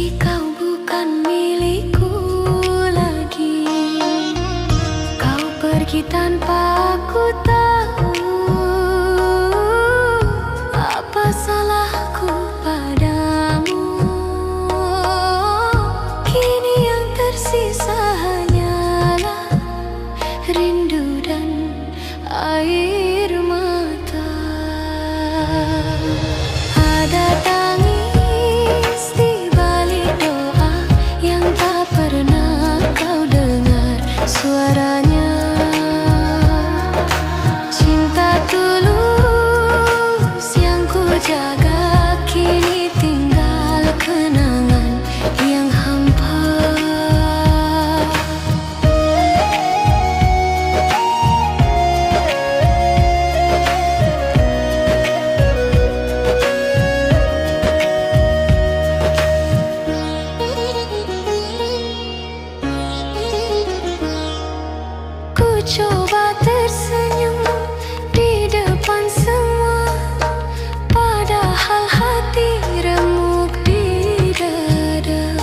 Meski kau bukan milikku lagi, kau pergi tanpa aku tahu. Apa salahku padamu? Kini yang tersisa hanyalah rindu dan air mata. Ada tangis di balik doa yang tak pernah kau dengar suaranya. Cinta tulus yang ku jaga kini tinggal kenangan yang hampa. Ku coba tersenyum di depan semua, padahal hati remuk di dada.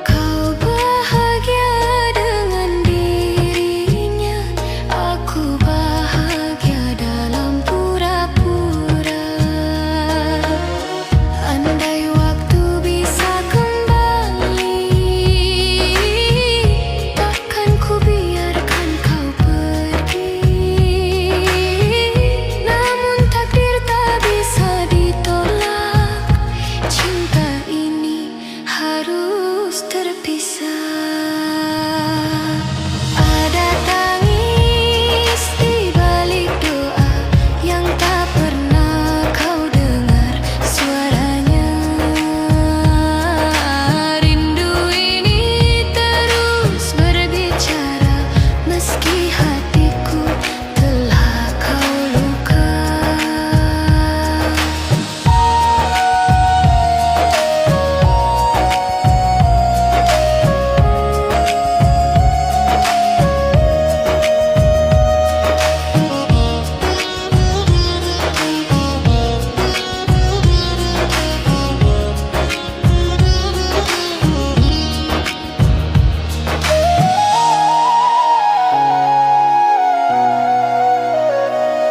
Kau bahagia dengan dirinya, aku bahagia dalam pura-pura. Andai waktu bisa kembali, takkan ku biarkan kau pergi. Namun takdir tak bisa ditolak, cinta ini harus terpisah. Ada tangis di balik doa yang tak pernah kau dengar suaranya. Rindu ini terus berbicara meski hatiku telah kau luka.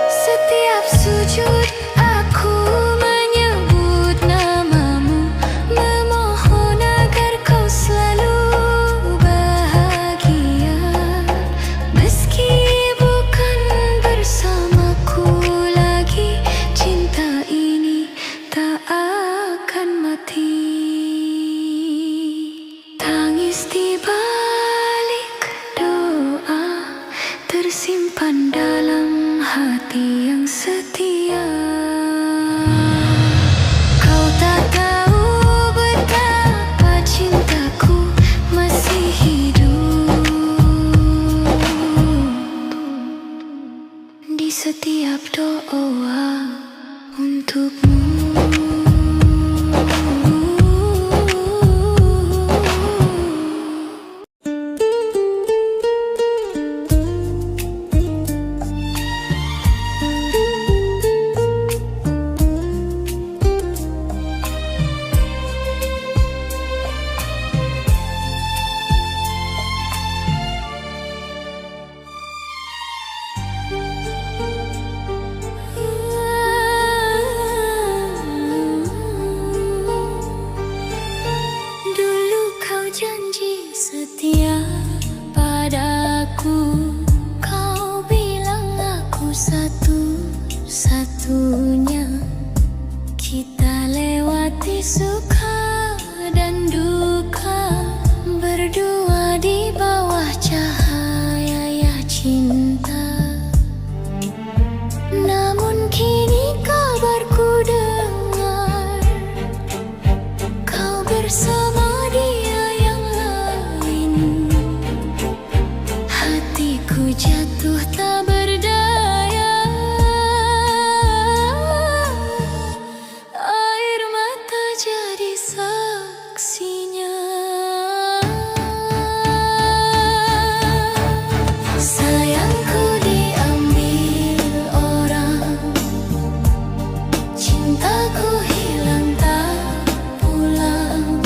Setiap sujud aku menyebut namamu, memohon agar kau selalu bahagia. Meski bukan bersamaku lagi, cinta ini tak akan mati. Tangis di balik doa tersimpan dalam hati yang setia. Kau tak tahu betapa cintaku masih hidup di setiap doa untukmu. Dulu kau janji setia padaku, kau bilang aku satu-satunya. Kita lewati suka dan duka, berdua di bawah cahaya cinta. Namun kini kabarku dengar kau bersama dia yang lain. Hatiku jatuh tak berdaya, air mata jadi saksinya. Sayangku diambil orang, cintaku hilang tak pulang.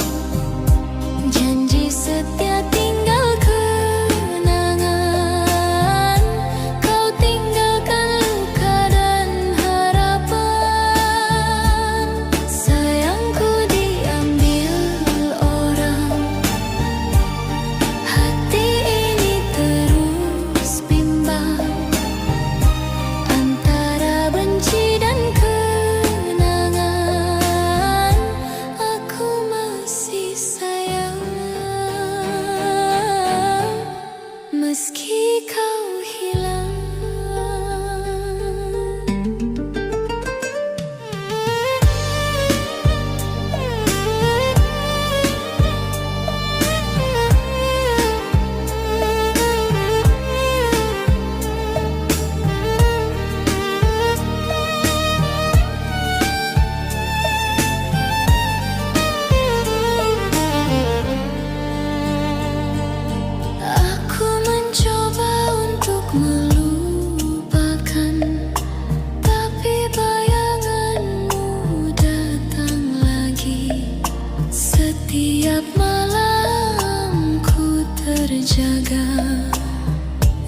Setiap malam ku terjaga,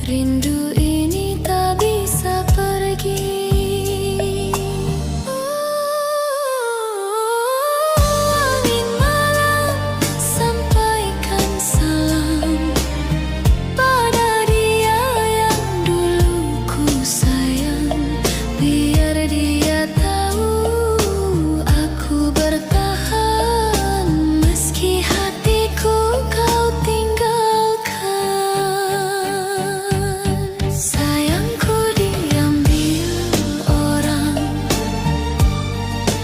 rindu ini tak bisa pergi. Angin malam, sampaikan salam pada dia yang dulu ku sayang. Biar dia tahu aku bertahan, meski hatiku kau tinggalkan. Sayangku diambil orang,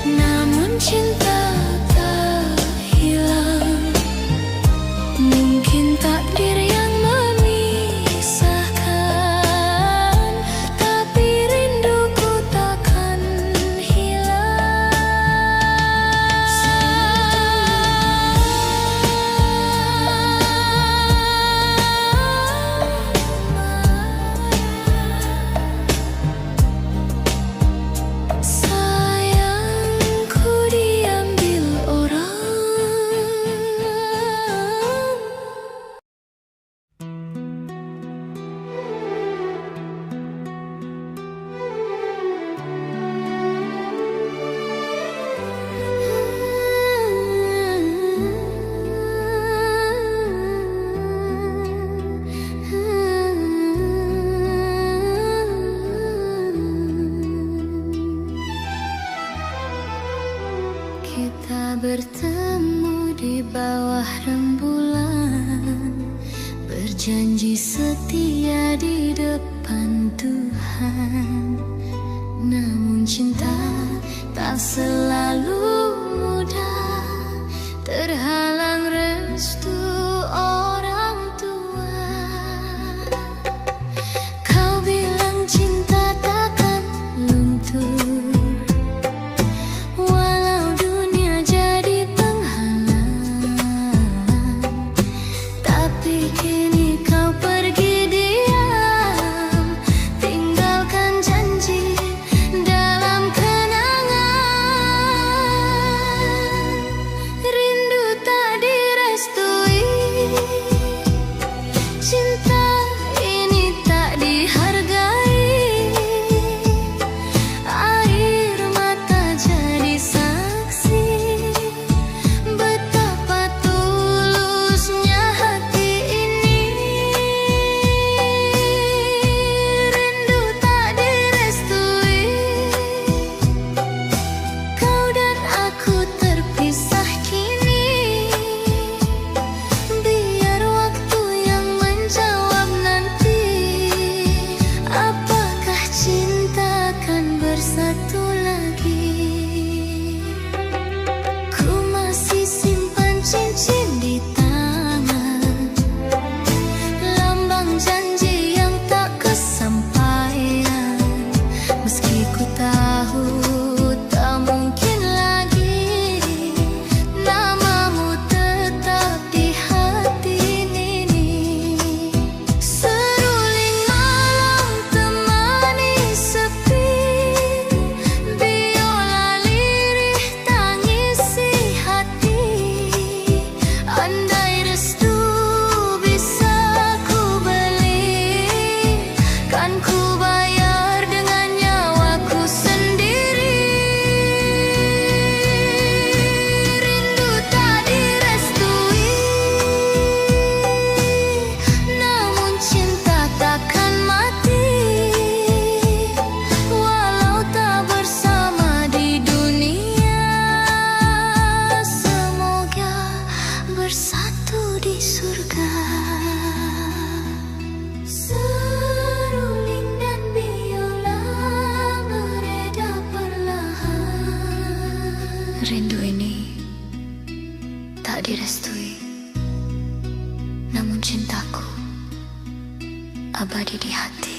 namun cinta tak hilang. Mungkin takdir yang memisahkan, tapi rinduku takkan hilang. Sayangku diambil orang. Kita bertemu di bawah rembulan, berjanji setia di depan Tuhan. Namun cinta tak selalu mudah, terhalang restu orang tua. Kau bilang cinta takkan luntur, walau dunia jadi penghalang. Tapi kini kau pergi diam, tinggalkan janji dalam kenangan. Rindu tak direstui, cinta ini tak dihargai. Air mata jadi saksi betapa tulusnya hati ini. Rindu tak direstui, kau dan aku terpisah kini. Biar waktu yang menjawab nanti, apakah cinta akan bersatu lagi. Ku masih simpan cincin di tangan, lambang janji yang tak kesampaian. Meski ku tahu tak mungkin lagi, namamu tetap di hati ini. Seruling malam temani sepi, biola lirih tangisi hati. Andai restu bisa ku beli, kan ku bayar dengan nyawaku sendiri. Rindu tak direstui, namun cinta takkan mati. Walau tak bersama di dunia, semoga bersatu di surga. Seruling dan biola mereda perlahan. Rindu ini tak direstui, namun cintaku abadi di hati.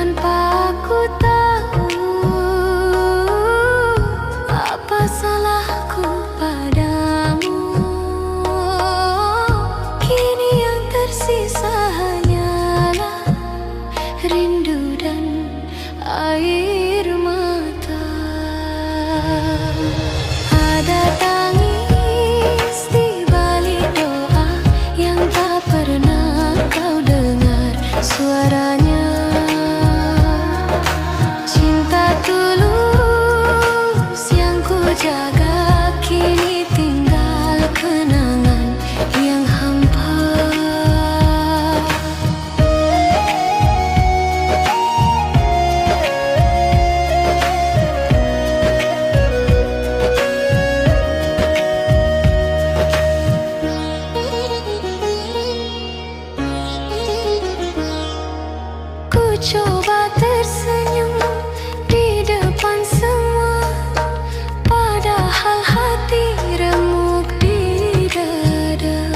tanpa ku tahu apa salahku padamu. Kini yang tersisa hanyalah rindu dan air mata. Ada tangis di balik doa yang tak pernah kau dengar suaranya. Cinta tulus yang ku jaga kini tinggal kenangan yang hampa. Ku coba tersenyum di depan semua, padahal hati remuk di dada.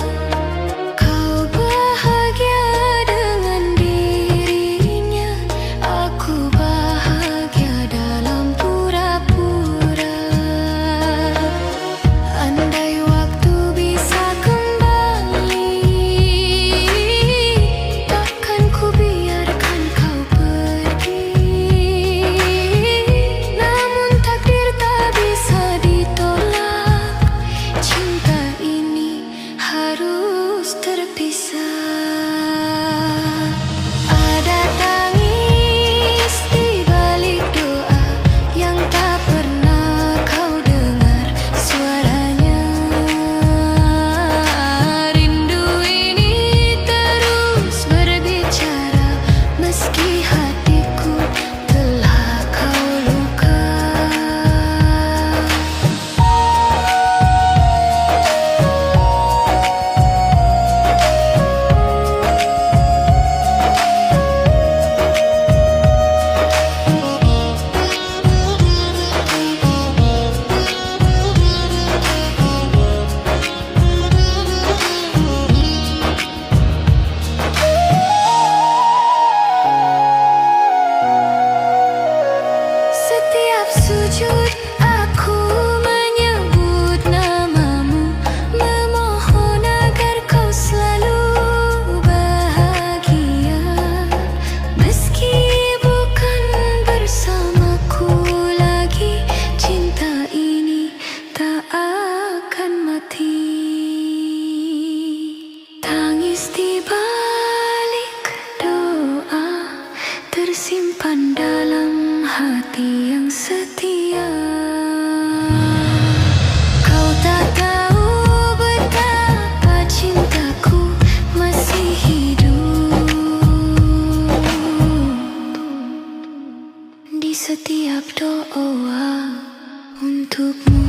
Kau bahagia dengan dirinya, aku bahagia dalam pura-pura. Andai waktu bisa kembali, takkan ku biarkan kau pergi. Namun takdir tak bisa ditolak, cinta ini harus terpisah. Ada tangis di balik doa yang tak pernah kau dengar suaranya. Rindu ini terus berbicara meski hatiku telah kau luka. Setiap sujud aku menyebut namamu, memohon agar kau selalu bahagia. Meski bukan bersamaku lagi, cinta ini tak akan mati. Tangis di balik doa tersimpan dalam hati yang setia. Kau tak tahu betapa cintaku masih hidup di setiap doa untukmu.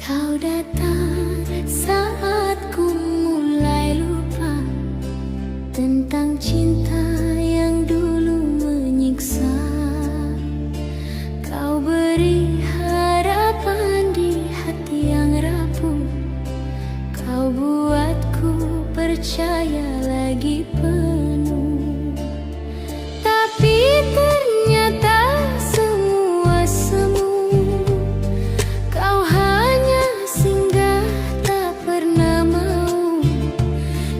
Kau datang saat ku mulai lupa tentang cinta yang dulu menyiksa. Kau beri harapan di hati yang rapuh, kau buatku percaya lagi penuh. Tapi ternyata semua semu, kau hanya singgah tak pernah mau.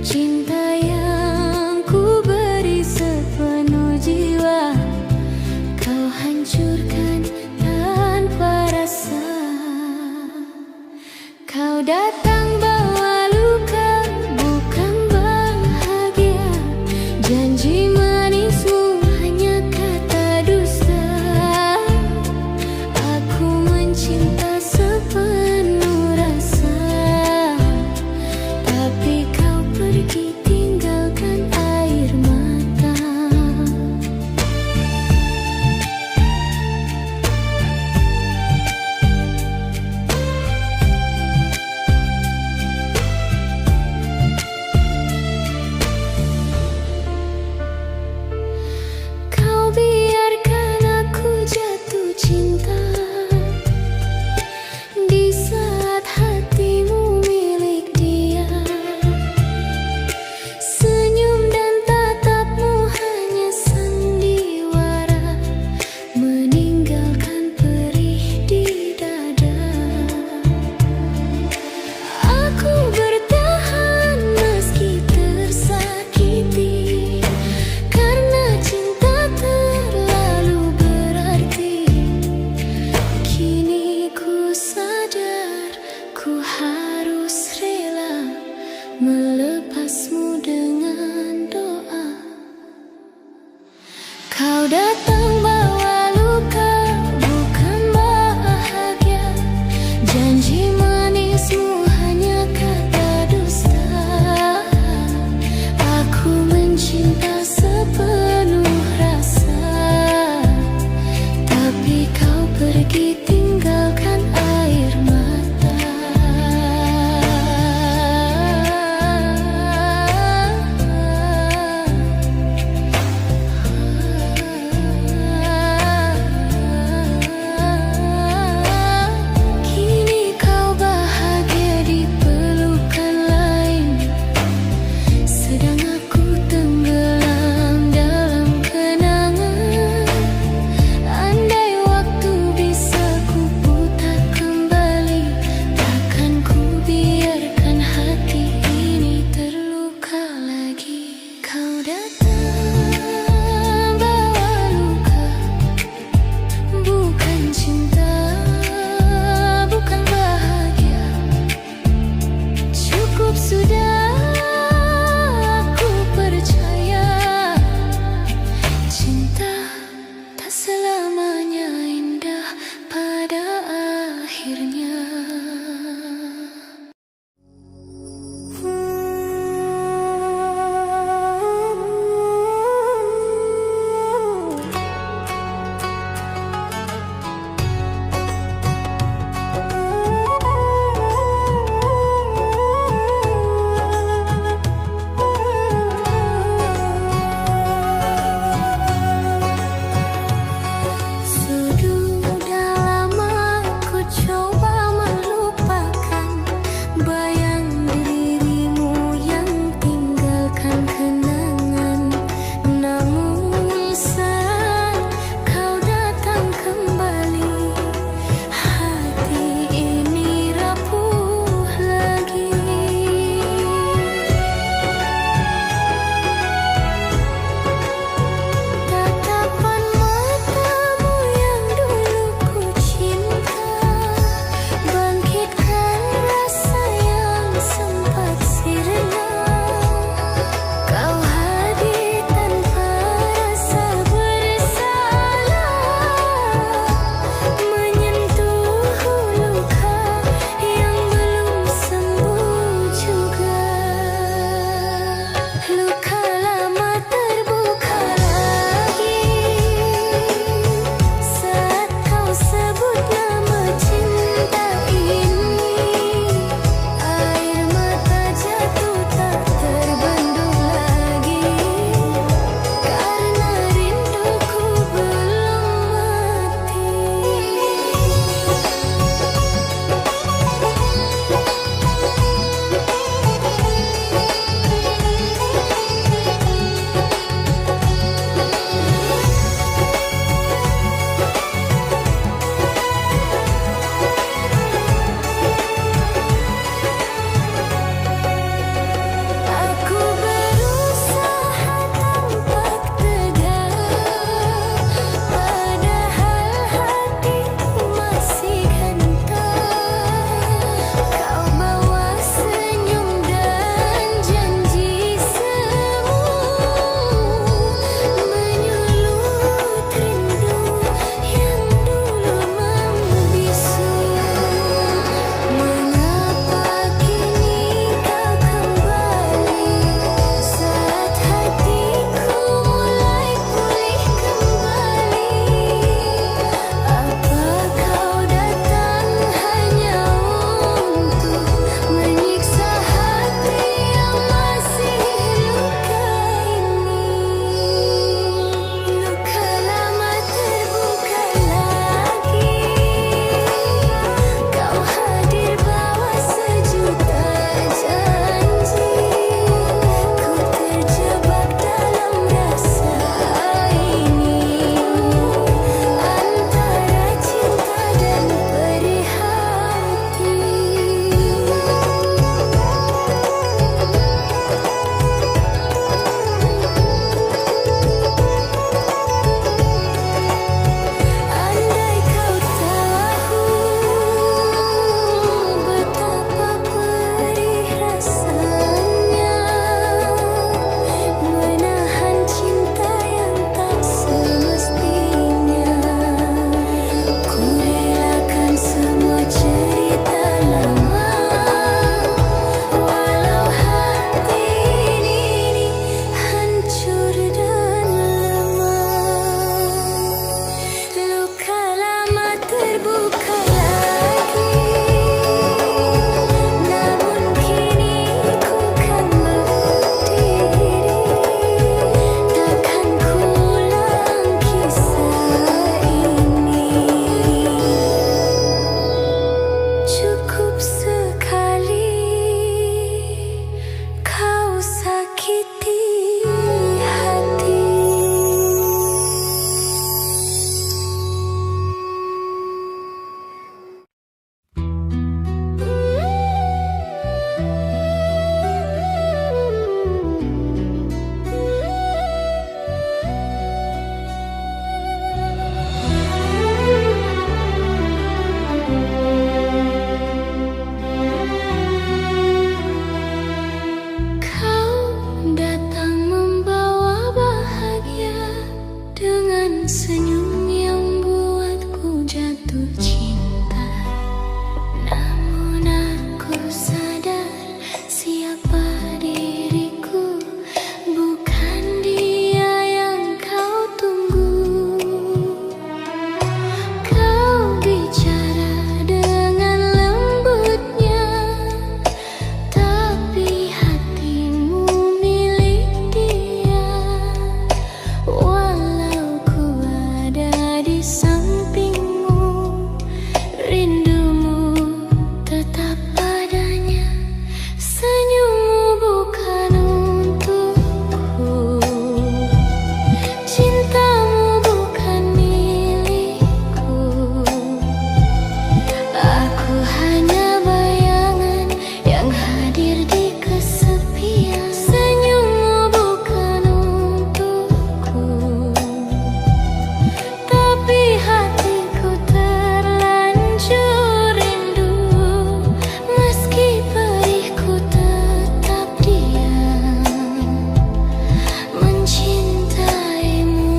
Cinta yang ku beri sepenuh jiwa, kau hancurkan tanpa rasa. Kau datang bawa luka, bukan bahagia. siapa diriku, bukan dia yang kau tunggu. Kau bicara dengan lembutnya, tapi hatimu milik dia. Walau ku ada di sampingmu, rindumu tetap adanya. Senyummu bukan untukku, cintamu bukan milikku. Aku hanya bayangan yang hadir di kesepian. Senyummu bukan untukku, tapi hatiku terlanjur rindu. Meski perihku tetap diam mencintaimu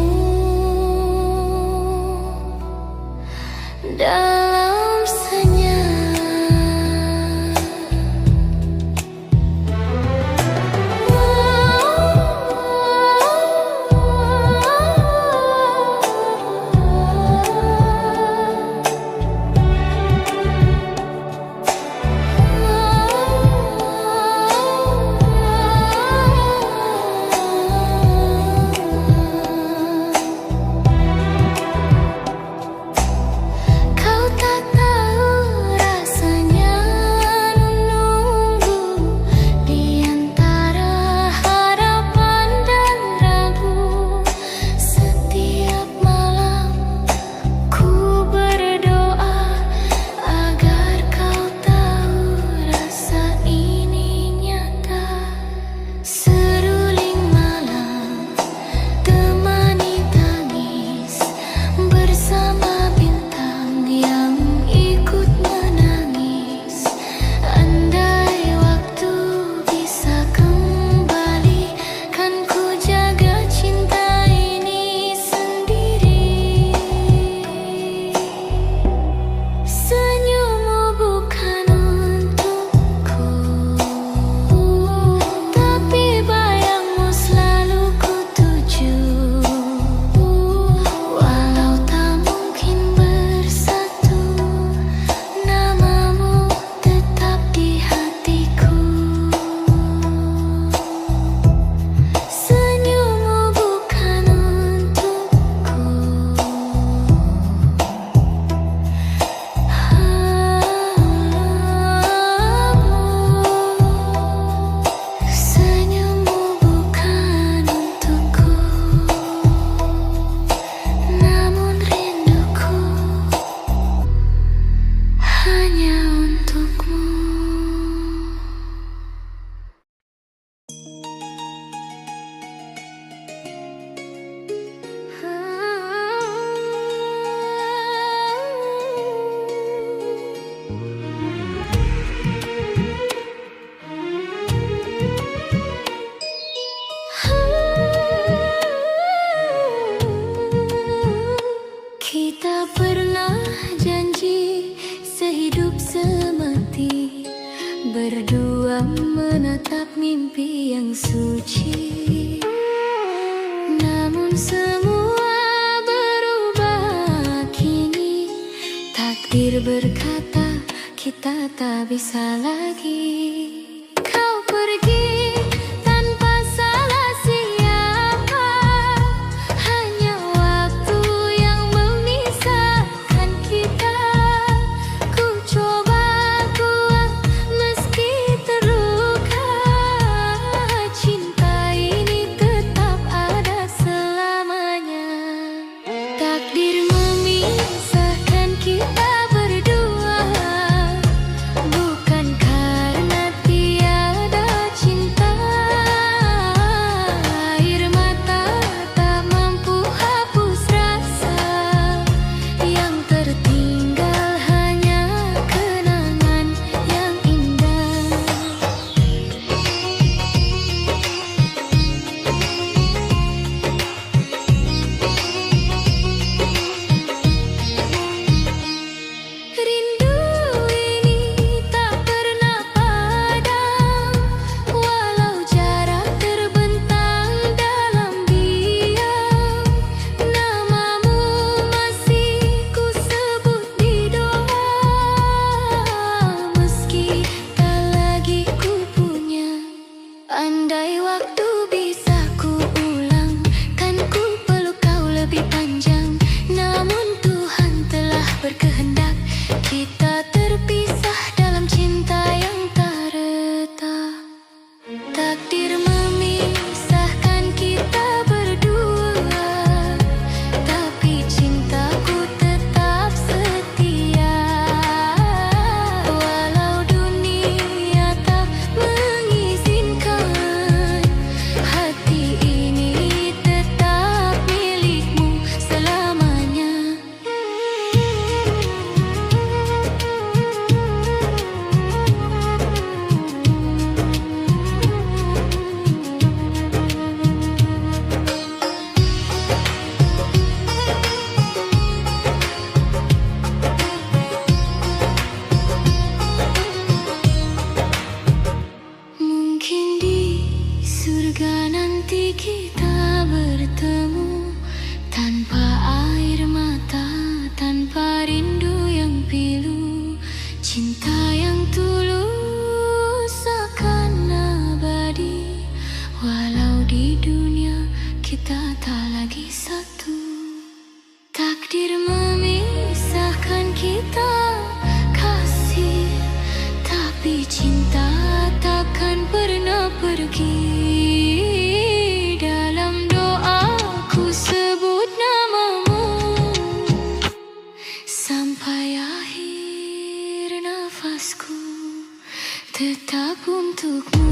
dalam senyap. Kau tak tahu rasanya menunggu di antara harapan dan ragu. Setiap malam ku berdoa agar kau tahu rasa ini nyata. Seruling malam temani tangis bersama bintang yang ikut menangis. Andai waktu bisa kembali, kan ku jaga cinta ini sendiri. Senyummu bukan untukku, tapi bayangmu selalu ku tuju. Walau tak mungkin bersatu, namamu tetap di hatiku. Senyummu bukan untukku, senyummu bukan untukku, namun rinduku hanya untukmu. Kita pernah janji sehidup semati, berdua menatap mimpi yang suci. Namun semua berubah kini, takdir berkata kita tak bisa lagi. Kau pergi tanpa salah siapa, hanya waktu yang memisahkan kita. Ku coba kuat meski terluka, cinta ini tetap ada selamanya. Takdir memisahkan kita berdua, bukan karena Jika nanti kita bertemu tanpa air mata, tanpa rindu yang pilu, cinta yang tulus akan abadi. Walau di dunia kita tak lagi satu, takdir memisahkan kita kasih, tapi cinta takkan pernah pergi. Dalam doaku sebut namamu sampai akhir nafasku, tetap untukmu.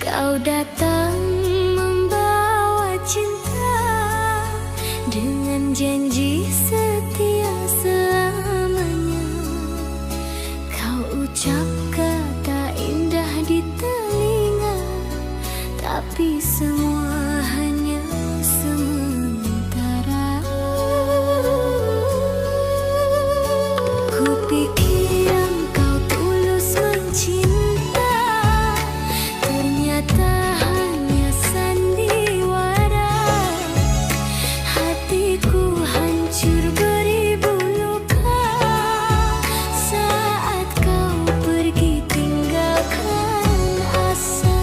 Kau datang membawa cinta dengan janji setia selamanya. Kau ucap kata indah di telinga, tapi semua hanya sementara. Kupikir engkau tulus mencinta, ternyata hanya sandiwara. Hatiku hancur beribu luka saat kau pergi tinggalkan asa.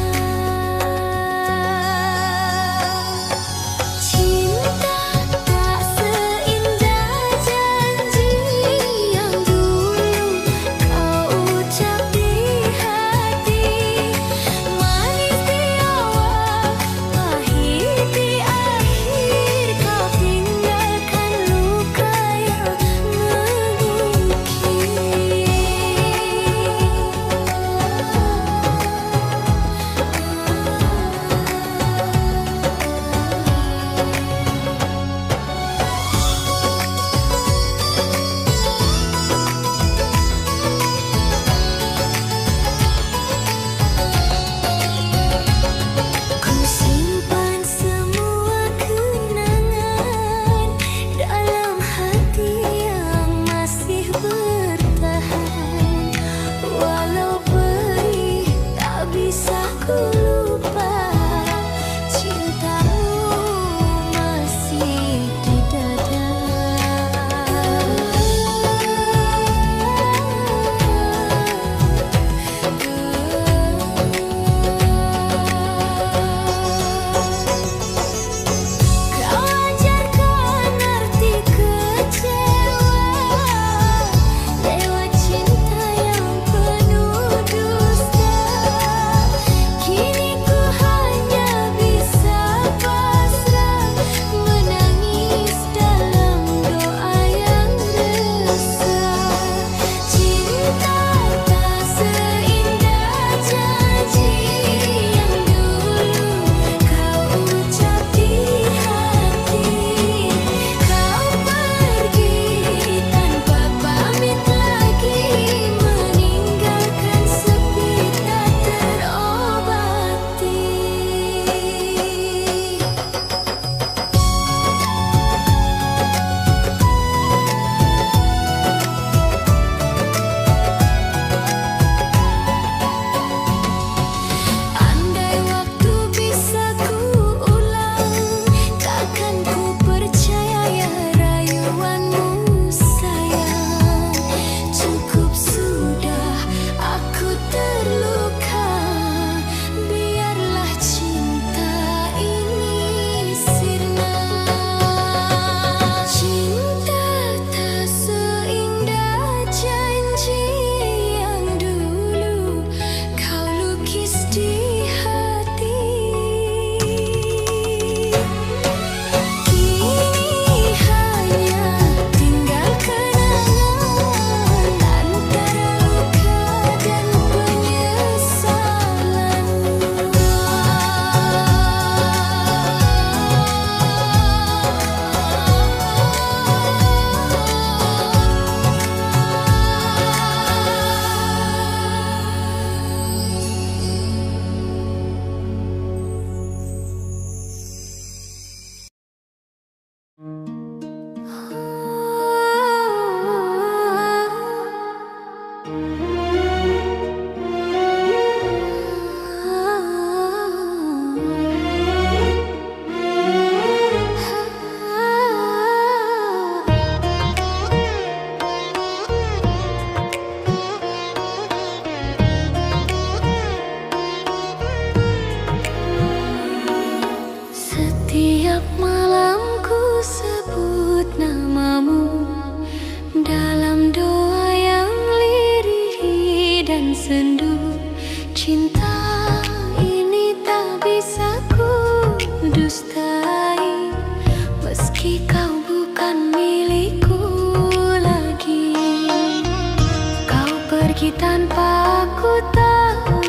pergi tanpa ku tahu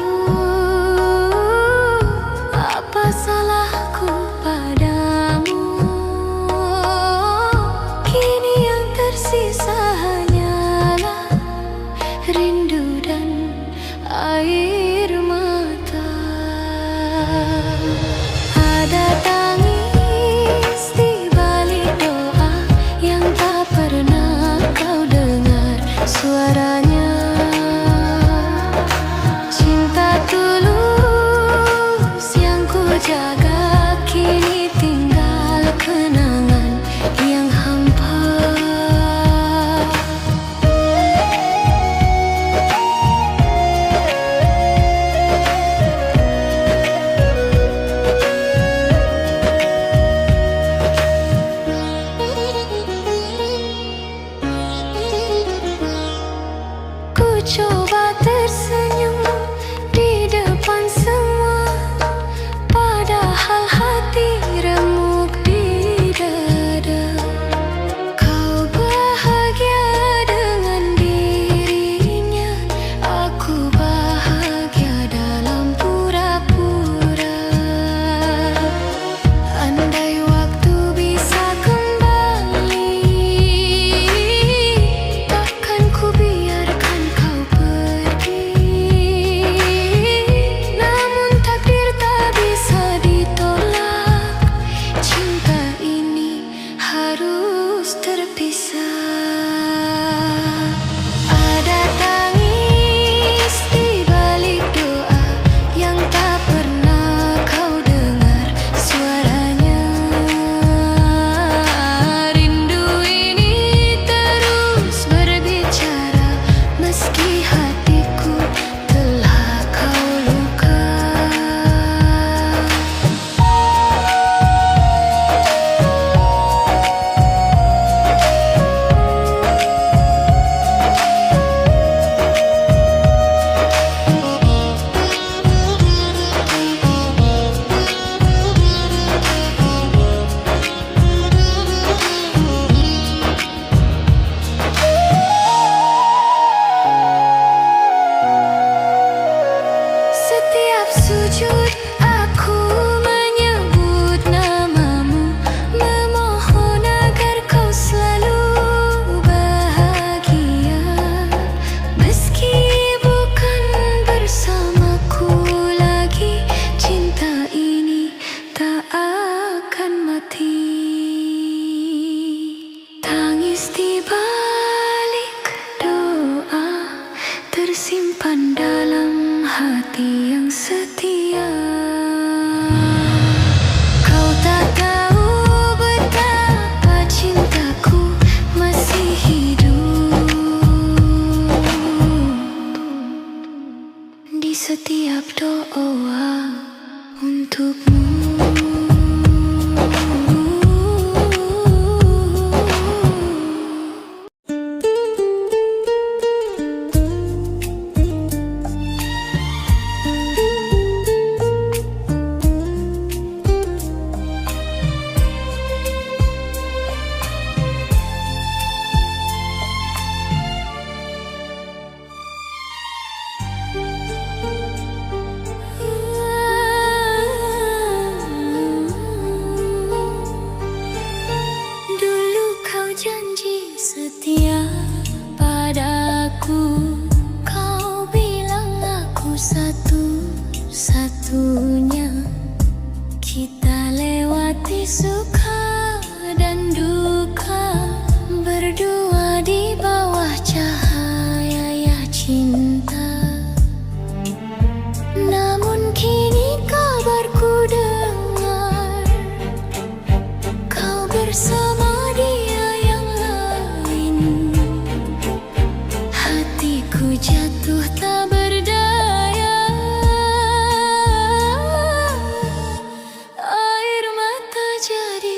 apa salahku padamu. Kini yang tersisa hanyalah rindu dan air mata. Ada tangis di balik doa yang tak pernah kau dengar suaranya. Cinta tulus yang ku jaga kini tinggal kenangan yang hampa. Ku coba tersenyum di depan semua, padahal hati remuk di dada. Kau bahagia dengan dirinya, aku bahagia dalam pura-pura. Andai waktu bisa kembali, takkan ku biarkan kau pergi. Namun takdir tak bisa ditolak, cinta ini harus terpisah. Ada tangis di balik doa yang tak pernah kau dengar suaranya. Rindu ini terus berbicara meski hatiku telah kau luka. Setiap sujud aku menyebut namamu, memohon agar kau selalu bahagia. Meski bukan bersamaku lagi, cinta ini tak akan mati. Tangis di balik doa tersimpan dalam hati yang setia. Kau tak tahu betapa cintaku masih hidup di setiap doa untukmu. Dulu kau janji setia padaku, kau bilang aku satu-satunya. Kita lewati suka dan duka, berdua di bawah cahaya cinta. Namun kini kabarku dengar kau bersama dia yang lain. Hatiku jatuh tak berdaya, air mata jadi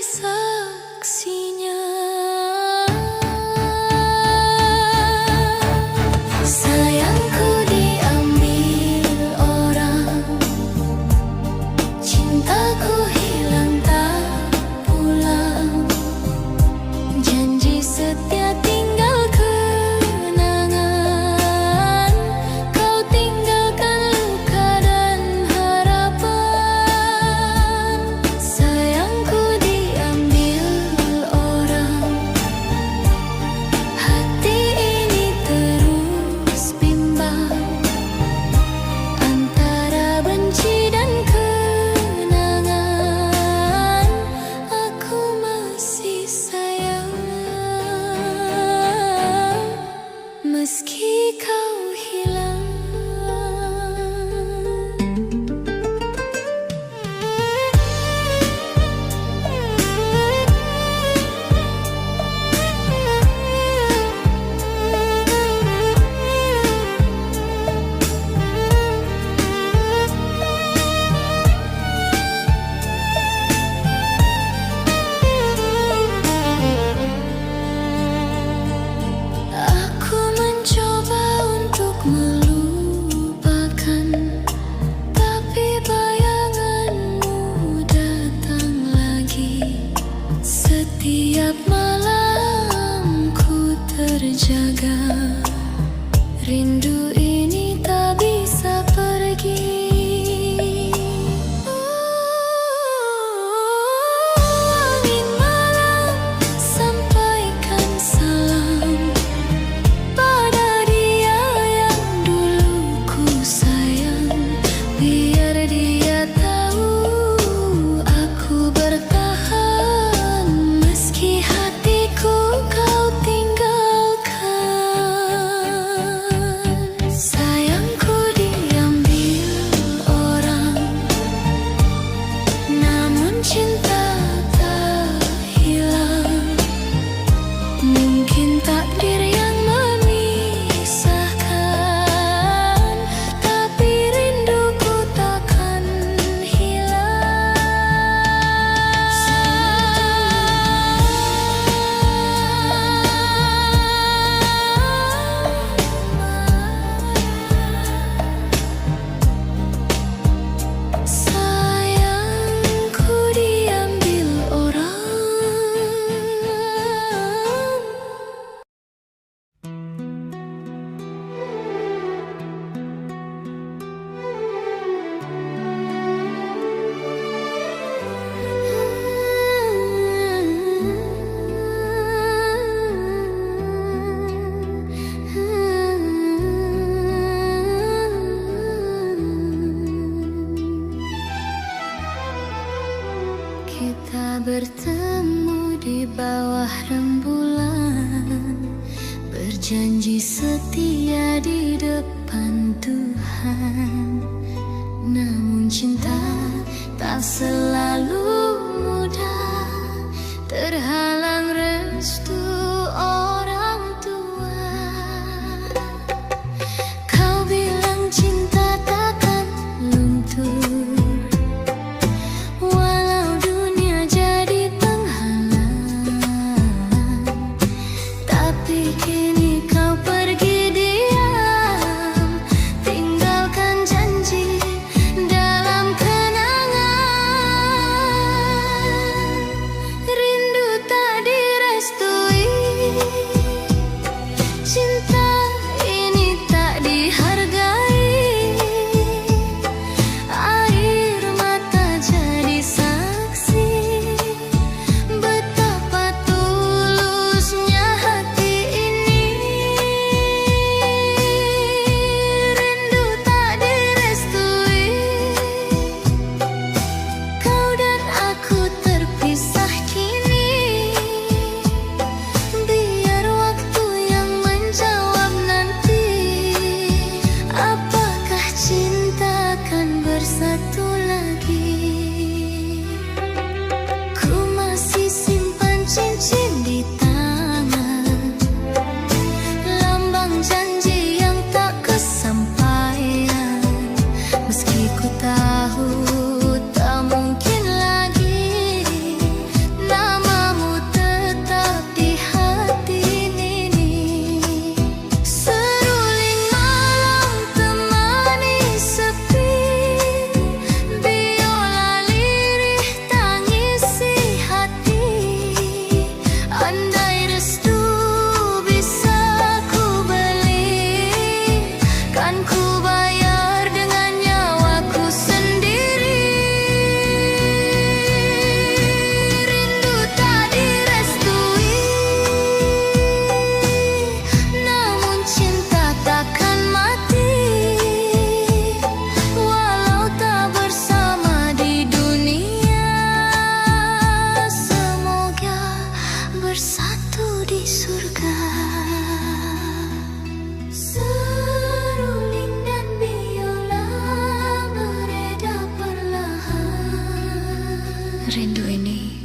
terjaga. Rindu ini tak bisa pergi. Angin malam sampaikan salam pada dia yang dulu ku sayang. Biar dia tahu aku bertahan meski hatiku kau tinggalkan. Sayangku diambil orang, namun cinta tak hilang. Mungkin takdir yang memisahkan, tapi rinduku takkan hilang. Sayangku diambil orang. Kita bertemu di bawah rembulan, berjanji setia di depan Tuhan. Namun cinta tak selalu mudah, terhalang restu orang tua. Kau bilang cinta takkan luntur, walau dunia jadi penghalang. Tapi kini kau pergi diam, tinggalkan janji dalam kenangan. Rindu tak direstui, cinta ini tak dihargai. Air mata jadi saksi betapa tulusnya hati ini. Rindu tak direstui, kau dan aku terpisah kini. Biar waktu yang menjawab nanti, apakah cinta akan bersatu lagi. Ku masih simpan cincin di tangan, lambang janji yang tak kesampaian. Meski ku tahu tak mungkin lagi, namamu tetap di hati ini. Seruling malam temani sepi, biola lirih tangisi hati. Andai restu bisa ku beli, kan ku bayar dengan nyawaku sendiri. Rindu tak direstui, namun cinta takkan mati. Walau tak bersama di dunia, semoga bersatu di surga. Seruling dan biola mereda perlahan. Rindu ini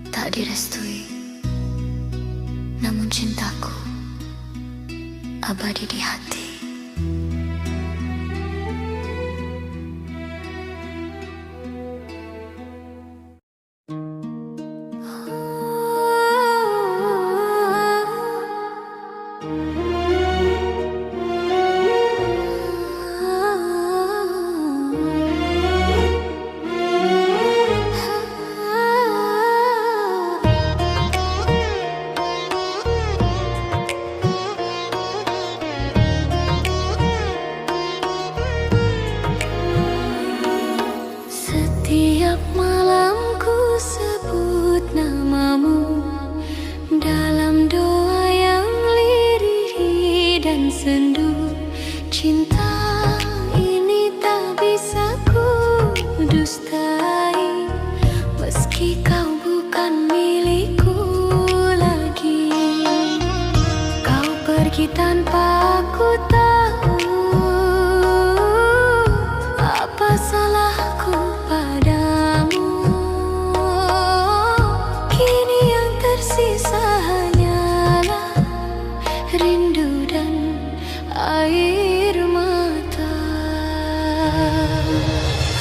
tak direstui, namun cintaku abadi di hati. pergi tanpa ku tahu apa salahku padamu. Kini yang tersisa hanyalah rindu dan air mata.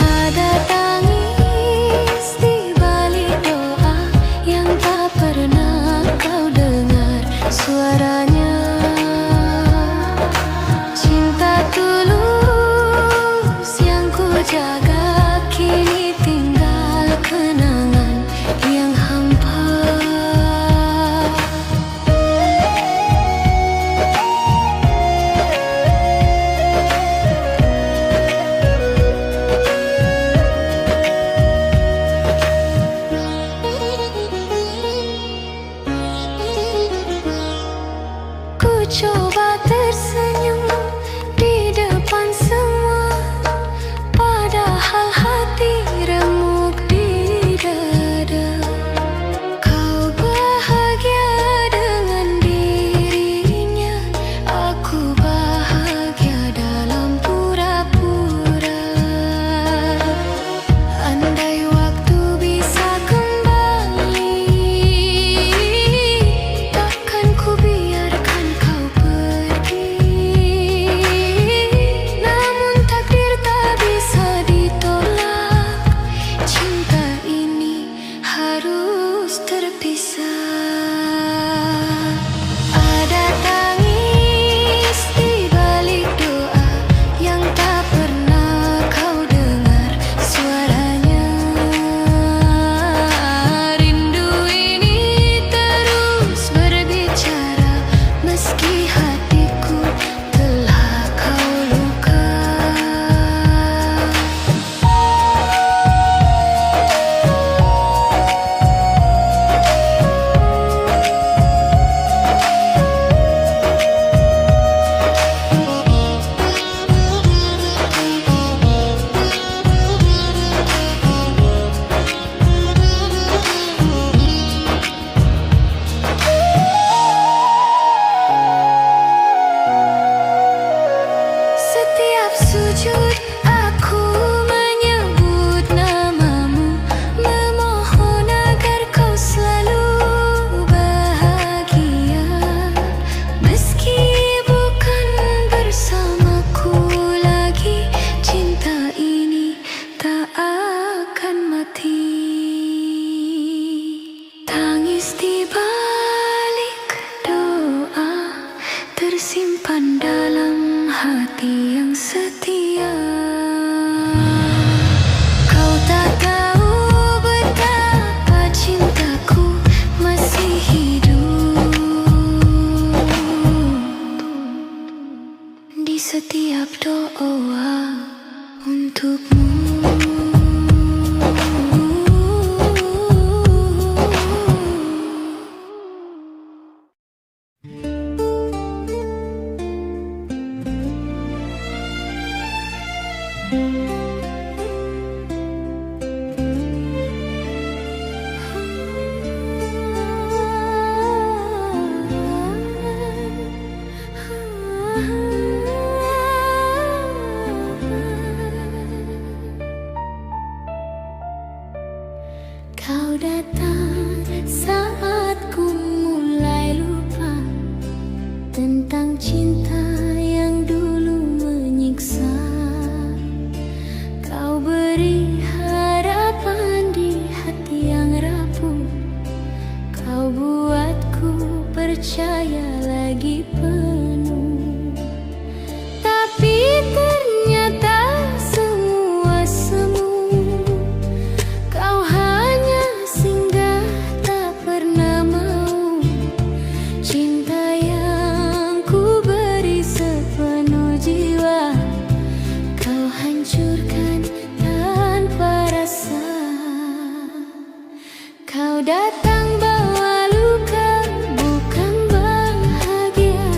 Ada tangis di balik doa yang tak pernah kau dengar suaranya. Cinta tulus yang ku jaga kini tinggal kenangan yang hampa. Ku coba tersenyum di depan semua, padahal hati remuk di dada. Kau bahagia dengan dirinya, aku bahagia dalam pura-pura. Andai waktu bisa kembali, takkan ku biarkan kau pergi. Namun takdir tak bisa ditolak, cinta ini harus terpisah. Ada tangis di balik doa yang tak pernah kau dengar suaranya. Rindu ini terus berbicara meski hatiku telah kau luka. Setiap sujud aku menyebut namamu, memohon agar kau selalu bahagia. Meski bukan bersamaku lagi, cinta ini tak akan mati. Tangis di balik doa tersimpan dalam hati yang setia. Kau tak tahu betapa cintaku masih hidup di setiap doa untukmu. Kau datang saat ku mulai lupa tentang cinta yang dulu menyiksa. Kau beri harapan di hati yang rapuh, kau buatku percaya lagi penuh. Tapi ternyata semua semu, kau hanya singgah tak pernah mau. Cinta yang ku beri sepenuh jiwa, kau hancurkan tanpa rasa. Kau datang bawa luka, bukan bahagia.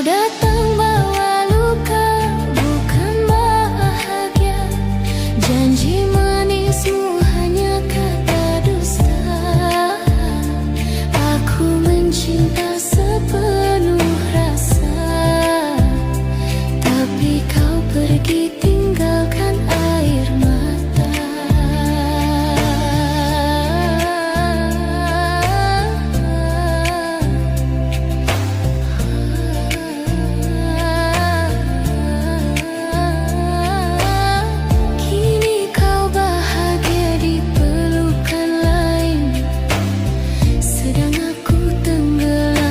datang bawa luka, bukan bahagia. Janji manismu hanya kata dusta. Aku mencinta sepenuh rasa, tapi kau pergi tinggalkan air mata. Kini kau bahagia di pelukan lain, sedang aku tenggelam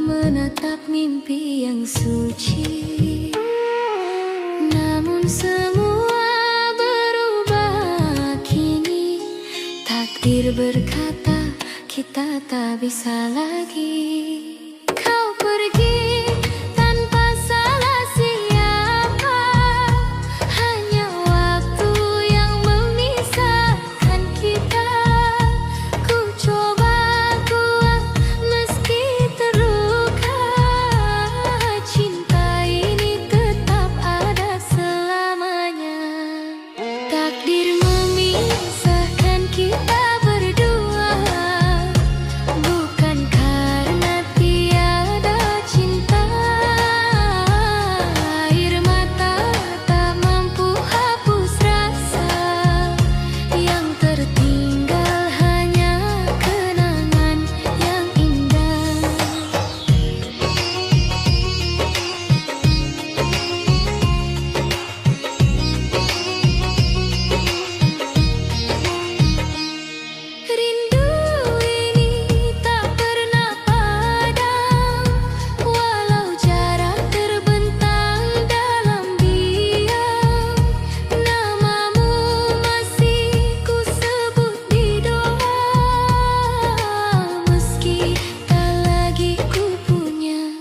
menatap mimpi yang suci. Namun semua berubah kini. Takdir berkata kita tak bisa lagi. Kau pergi tanpa salah siapa. Hanya waktu yang memisahkan kita. Ku coba kuat meski terluka. Cinta ini tetap ada selamanya. Takdir memisahkan kita berdua, bukan karena tiada cinta. Air mata tak mampu hapus rasa. Yang tertinggal hanya kenangan yang indah. Rindu ini tak pernah padam, walau jarak terbentang dalam diam. Namamu masih ku sebut di doa, meski tak lagi ku punya.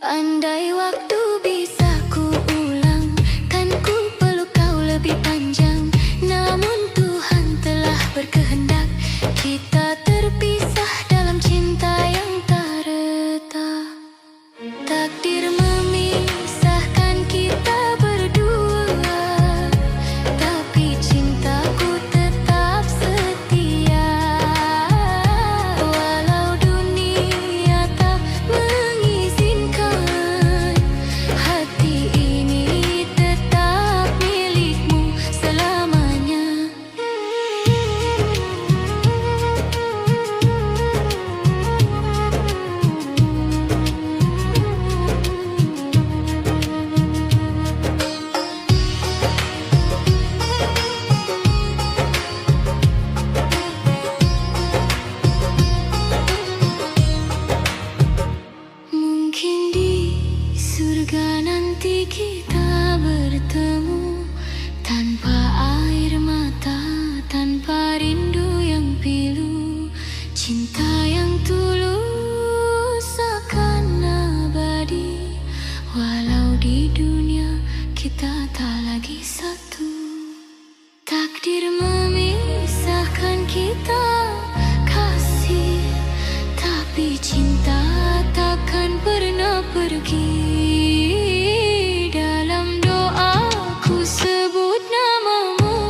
Andai waktu bisa ku ulang, kan ku peluk kau lebih panjang. Namun Tuhan telah berkehendak kita terpisah dalam cinta yang tak retak. Takdir memisahkan kita berdua, tapi cintaku tetap setia. Walau dunia tak mengizinkan, hati ini tetap milikmu selamanya. Mungkin di surga nanti kita bertemu, tanpa air mata, tanpa rindu yang pilu. Cinta yang tulus akan abadi, walau di dunia kita tak lagi satu. Takdir memisahkan kita kasih, tapi cinta takkan pernah pergi. Dalam doaku sebut namamu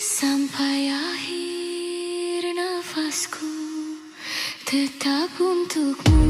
sampai akhir nafasku, tetap untukmu.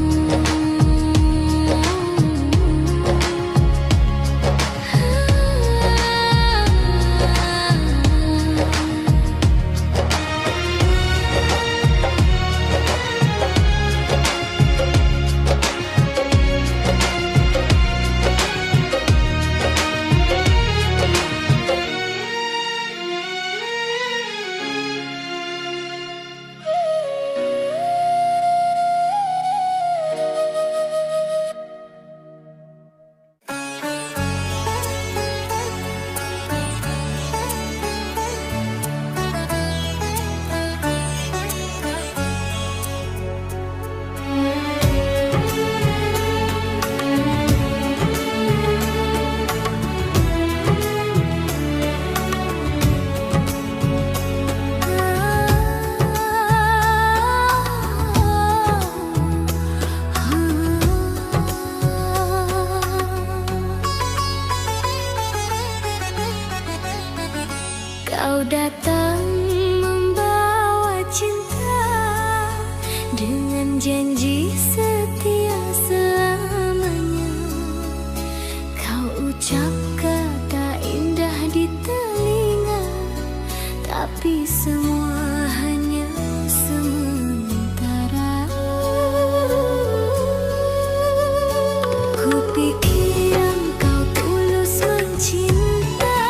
Kau datang membawa cinta dengan janji setia selamanya. Kau ucap kata indah di telinga, tapi semua hanya sementara. Kupikir engkau tulus mencinta,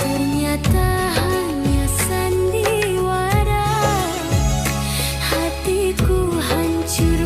ternyata hanya sandiwara. Hatiku hancur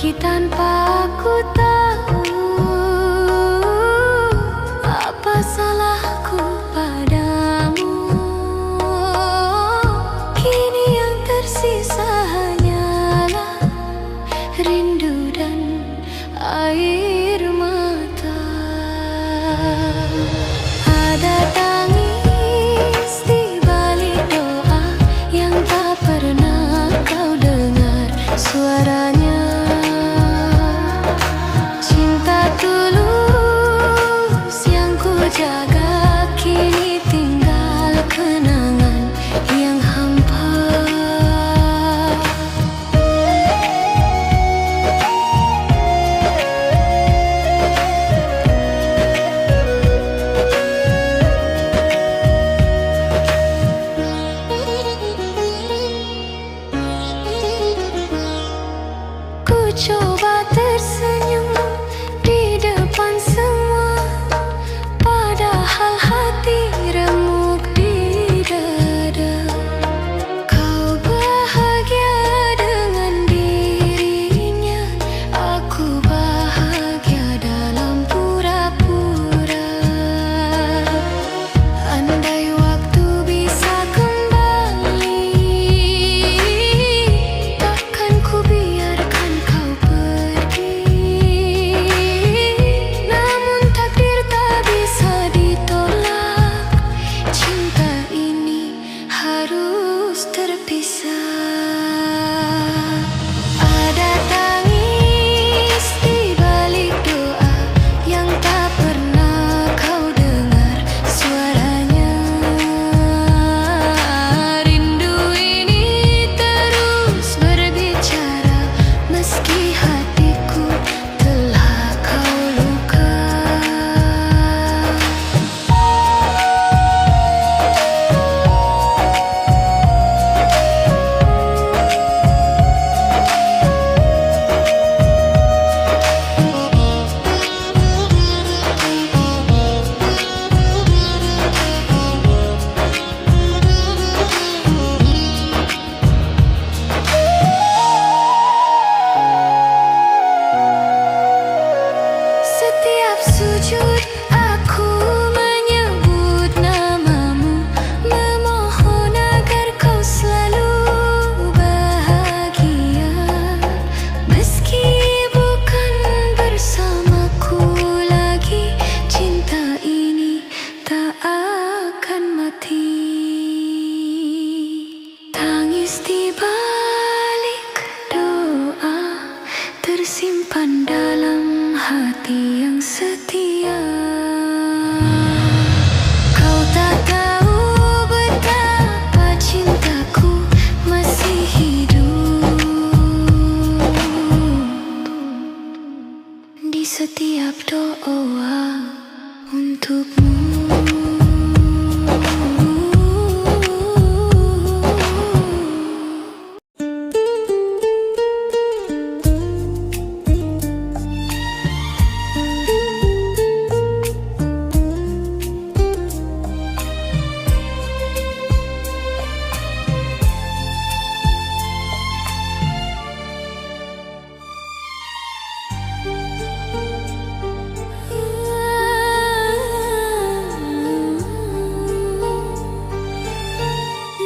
pergi tanpa ku tahu apa salahku padamu. Kini yang tersisa hanyalah rindu dan air mata. Ada tangis di balik doa yang tak pernah kau dengar suaranya. Cinta tulus yang ku jaga kini tinggal kenangan yang hampa. Ku coba tersenyum di depan semua, padahal hati remuk di dada. Kau bahagia dengan dirinya, aku bahagia dalam pura-pura. Andai waktu bisa kembali, takkan ku biarkan kau pergi. Namun takdir tak bisa ditolak, cinta ini harus terpisah. Ada tangis di balik doa yang tak pernah kau dengar suaranya. Rindu ini terus berbicara meski hatiku telah kau luka. Setiap sujud aku menyebut namamu, memohon agar kau selalu bahagia. Meski bukan bersamaku lagi, cinta ini tak akan mati. Tangis di balik doa tersimpan dalam hati yang setia. Kau tak tahu betapa cintaku masih hidup di setiap doa untukmu.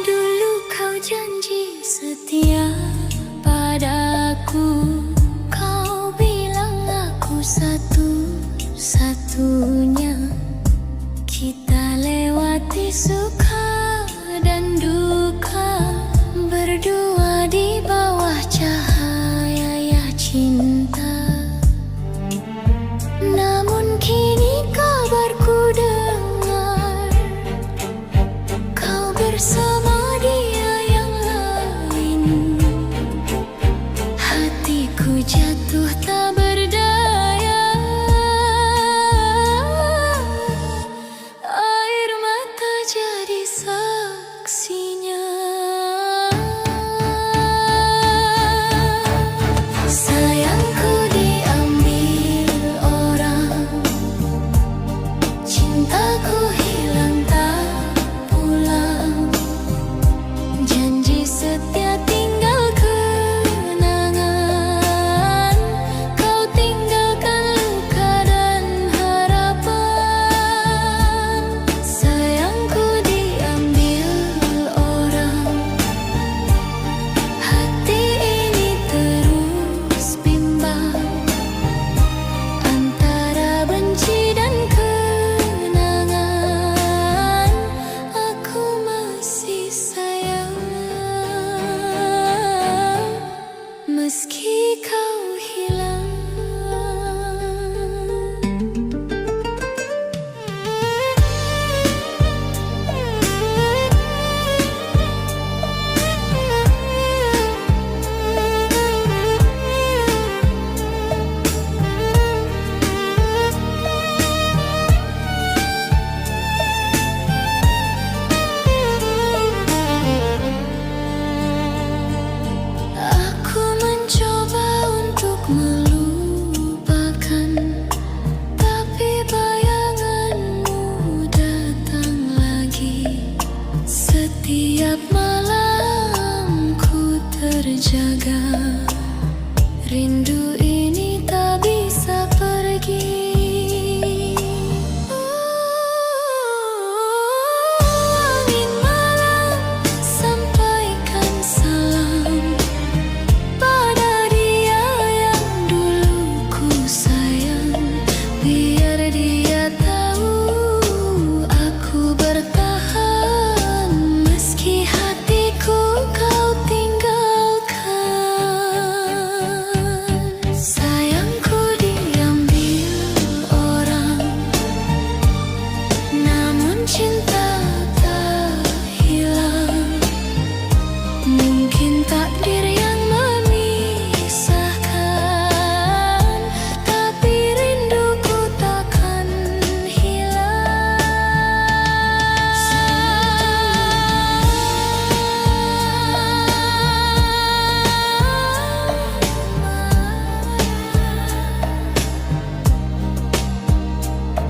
Dulu kau janji setia padaku, kau bilang aku satu-satunya. Kita lewati suka dan duka, berdua di bawah cahaya cinta. Namun kini kabarku dengar kau bersama dia yang lain. Hatiku jatuh tak berdaya, air mata jadi saksinya. Sayangku diambil orang, cintaku hilang tak pulang. Janji setia tinggal kenangan, meski kau hilang. Aku mencoba untuk melupakan, tapi bayanganmu datang lagi. Setiap malam ku terjaga, rindu ini tak bisa pergi. Angin malam, sampaikan salam pada dia yang dulu ku sayang. Biar dia tahu aku bertahan, meski hatiku kau tinggalkan. Sayangku diambil orang, namun cinta tak hilang. Mungkin takdir yang memisahkan, tapi rinduku takkan hilang.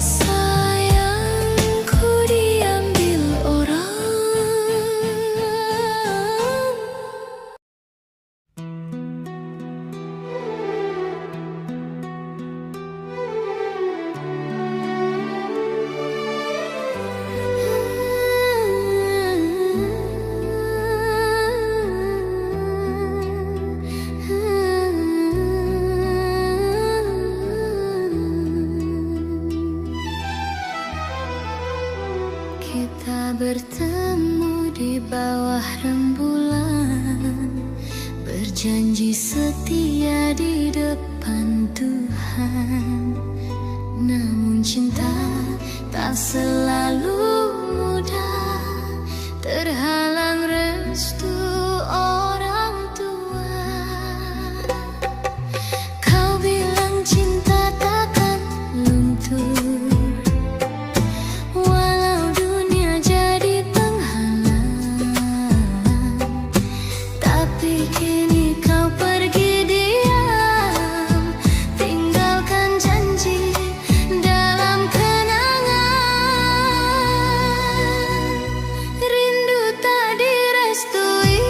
Sayangku diambil orang. Kita bertemu di bawah rembulan, berjanji setia di depan Tuhan. Namun cinta tak selalu mudah, terhalang restu orang tua. Kau bilang cinta takkan luntur, walau dunia jadi penghalang. Tapi kini kau pergi diam, tinggalkan janji dalam kenangan. Rindu tak direstui,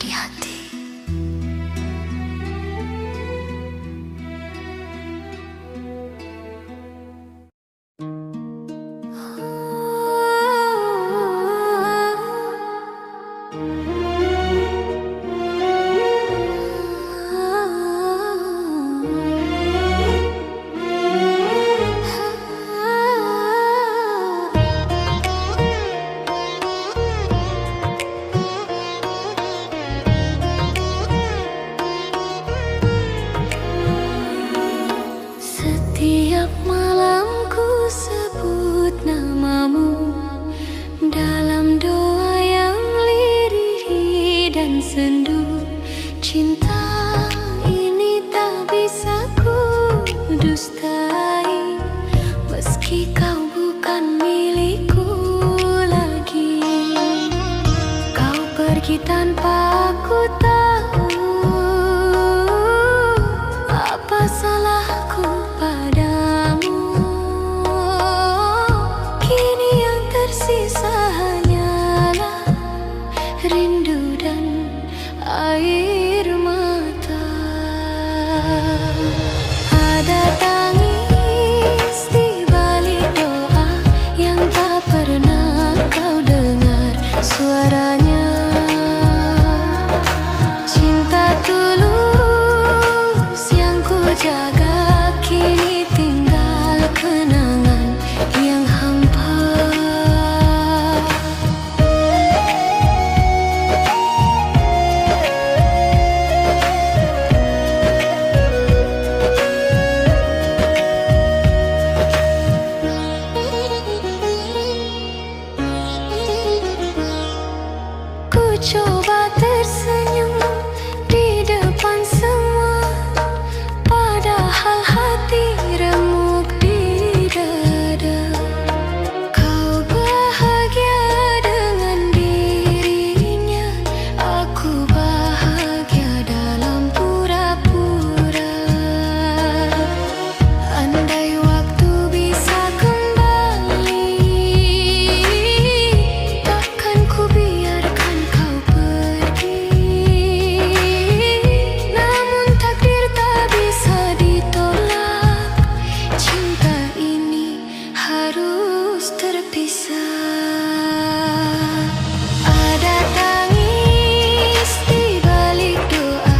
di hati. Setiap malam ku sebut namamu dalam doa yang lirih dan sendu. Cinta ini tak bisa ku dustai, meski kau bukan milikku lagi. Kau pergi tanpa aku tahu apa salahku padamu. Kini yang tersisa hanyalah rindu dan air mata. Ada tangis di balik doa yang tak pernah kau dengar suaranya. Cinta tulus yang ku jaga kini tinggal kenangan yang hampa. Ku coba tersenyum di depan semua, padahal hati remuk di dada. Kau bahagia dengan dirinya, aku bahagia dalam pura-pura. Andai waktu bisa kembali, takkan ku biarkan kau pergi. Namun takdir tak bisa ditolak, cinta ini harus terpisah. Ada tangis di balik doa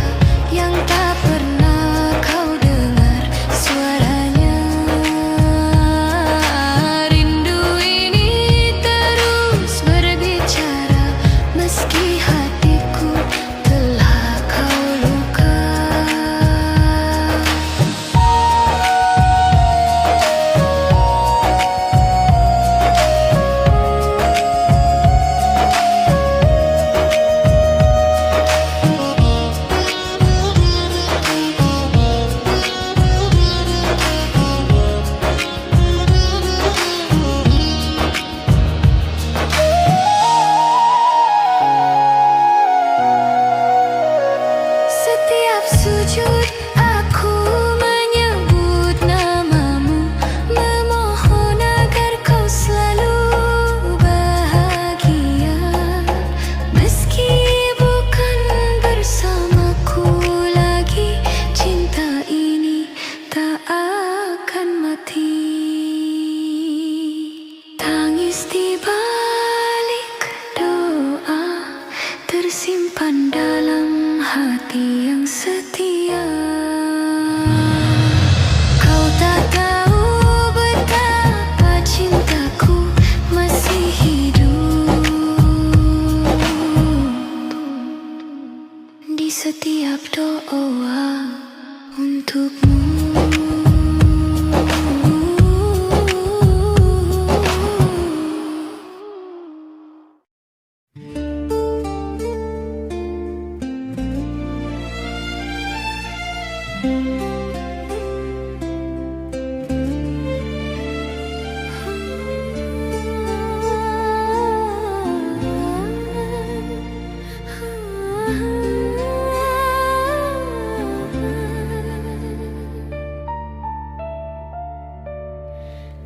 yang tak pernah kau dengar suaranya. Rindu ini terus berbicara, meski hatiku telah kau luka. Setiap sujud aku menyebut namamu, memohon agar kau selalu bahagia. Meski bukan bersamaku lagi, cinta ini tak akan mati. Tangis di balik doa tersimpan dalam hati yang setia. Kau tak tahu betapa cintaku masih hidup di setiap doa untukmu.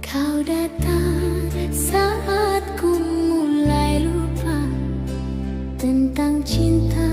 Kau datang saat ku mulai lupa tentang cinta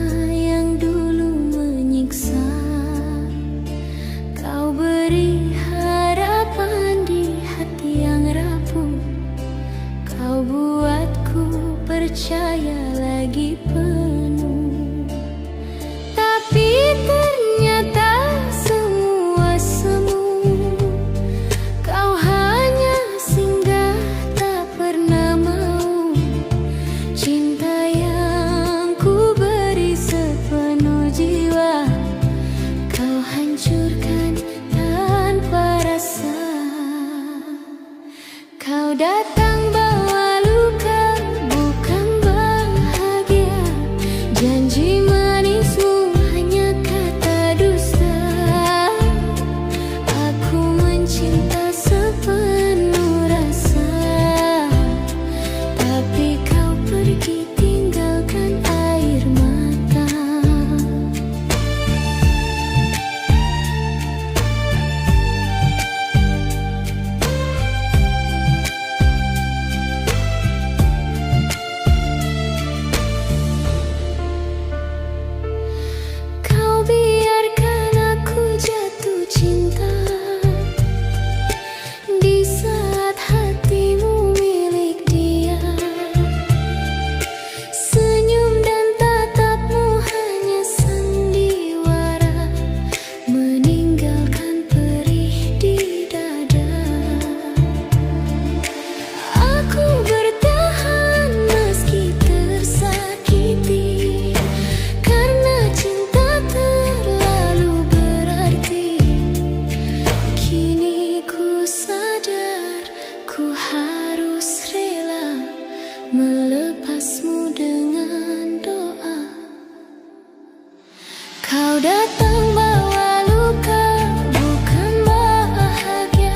Kau datang bawa luka, bukan bahagia.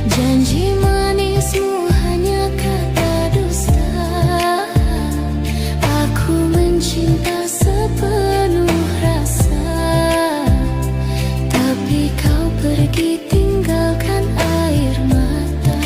Janji manismu hanya kata dusta. Aku mencinta sepenuh rasa, tapi kau pergi tinggalkan air mata.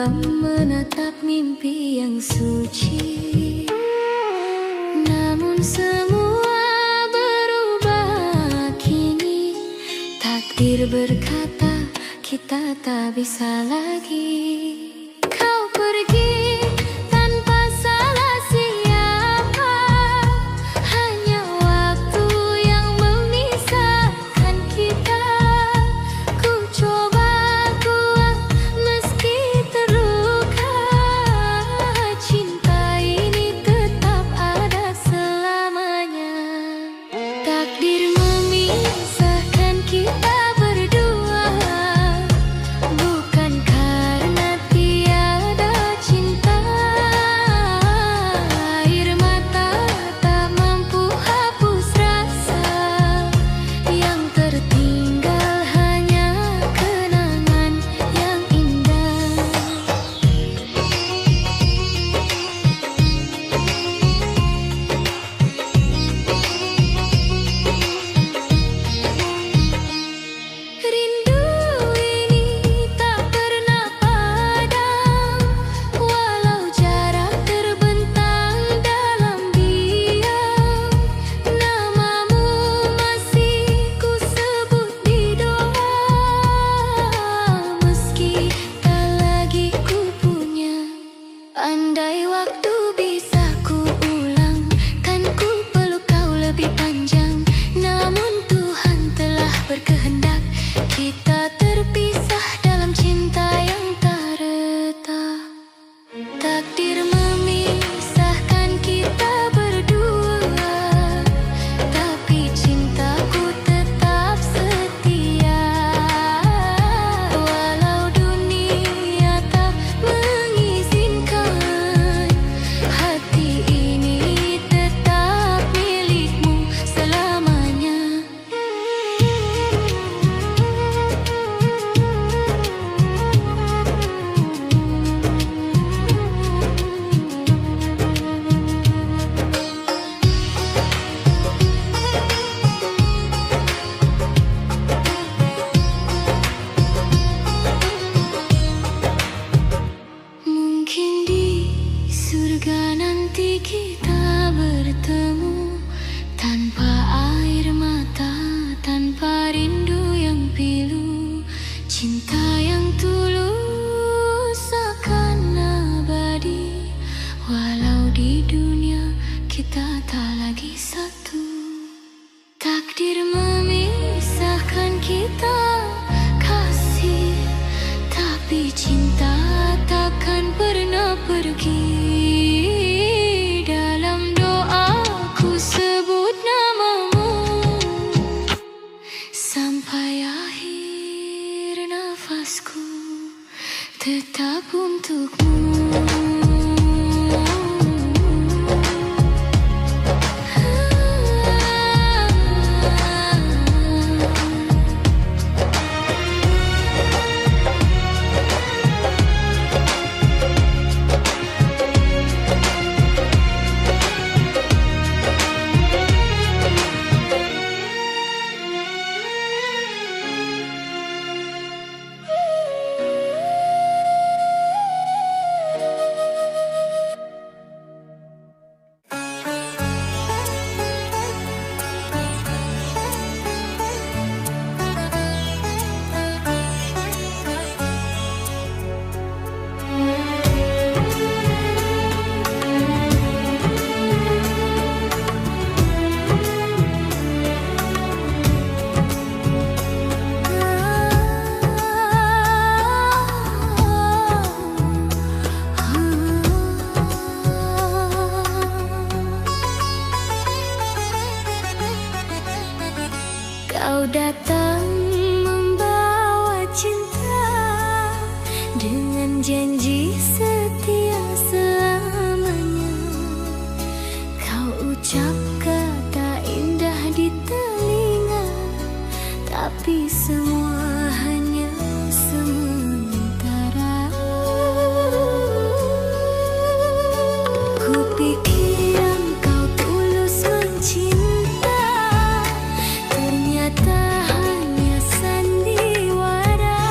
dalam menatap mimpi yang suci. Namun semua berubah kini. Takdir berkata kita tak bisa lagi. Kau pergi tanpa salah siapa, hanya waktu yang memisahkan kita. Ku coba kuat meski terluka, cinta ini tetap ada selamanya. Takdir memisahkan kita berdua, bukan karena tiada cinta. Air mata tak mampu hapus rasa, yang tertinggal hanya kenangan yang indah. Rindu ini tak pernah padam, walau jarak terbentang dalam diam. Namamu masih ku sebut di doa, meski tak lagi ku punya. Andai waktu bisa ku ulang, kan ku peluk kau lebih panjang. Namun Tuhan telah berkehendak kita terpisah dalam cinta yang tak retak. Takdir memisahkan kita berdua, tapi cintaku tetap setia. Walau dunia tak mengizinkan, hati ini tetap milikmu selamanya. Mungkin di surga nanti kita bertemu, tanpa air mata, tanpa rindu yang pilu. Cinta yang tulus akan abadi, walau di dunia kita tak lagi satu. Takdir memisahkan kita kasih, tapi cinta takkan pernah pergi. Dalam doaku sebut namamu, sampai akhir nafasku tetap untukmu. Kau datang membawa cinta dengan janji setia selamanya. Kau ucap kata indah di telinga, tapi semua hanya sementara. Kupikir engkau tulus mencinta, ternyata hanya sandiwara.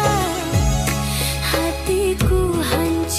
Hatiku hancur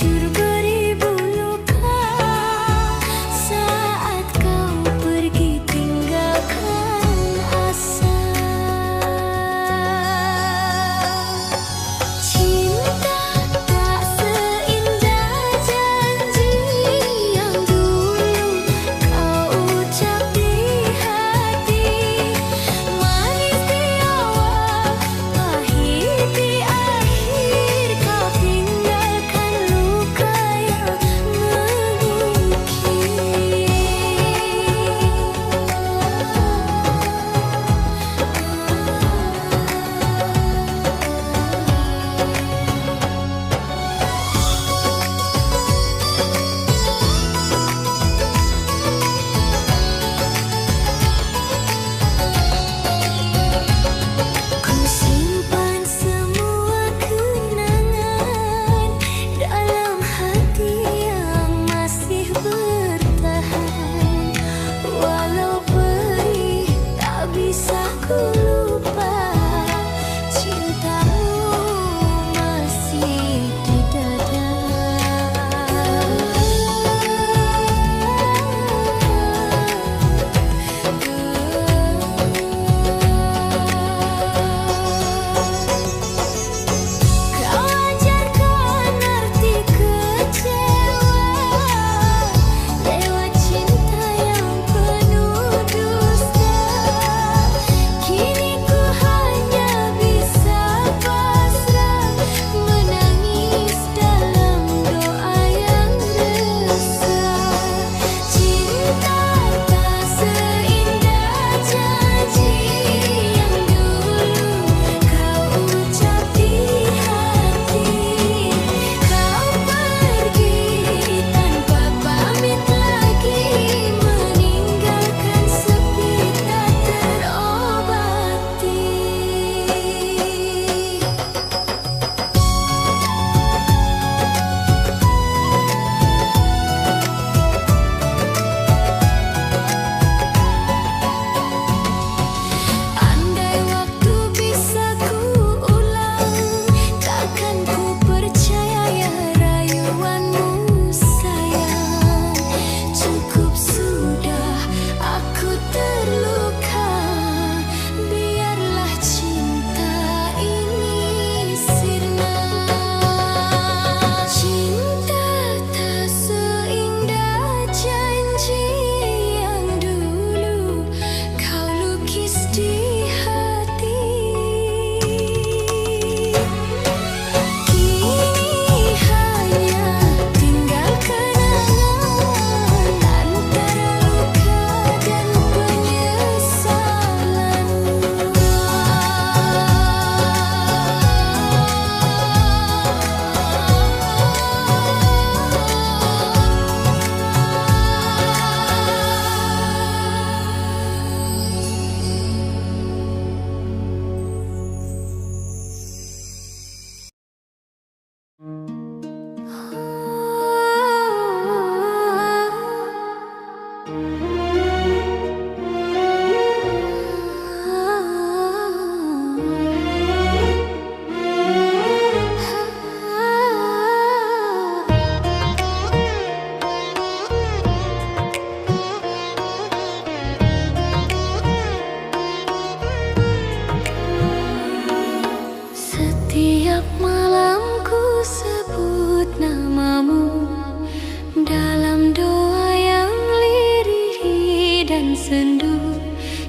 dan sendu.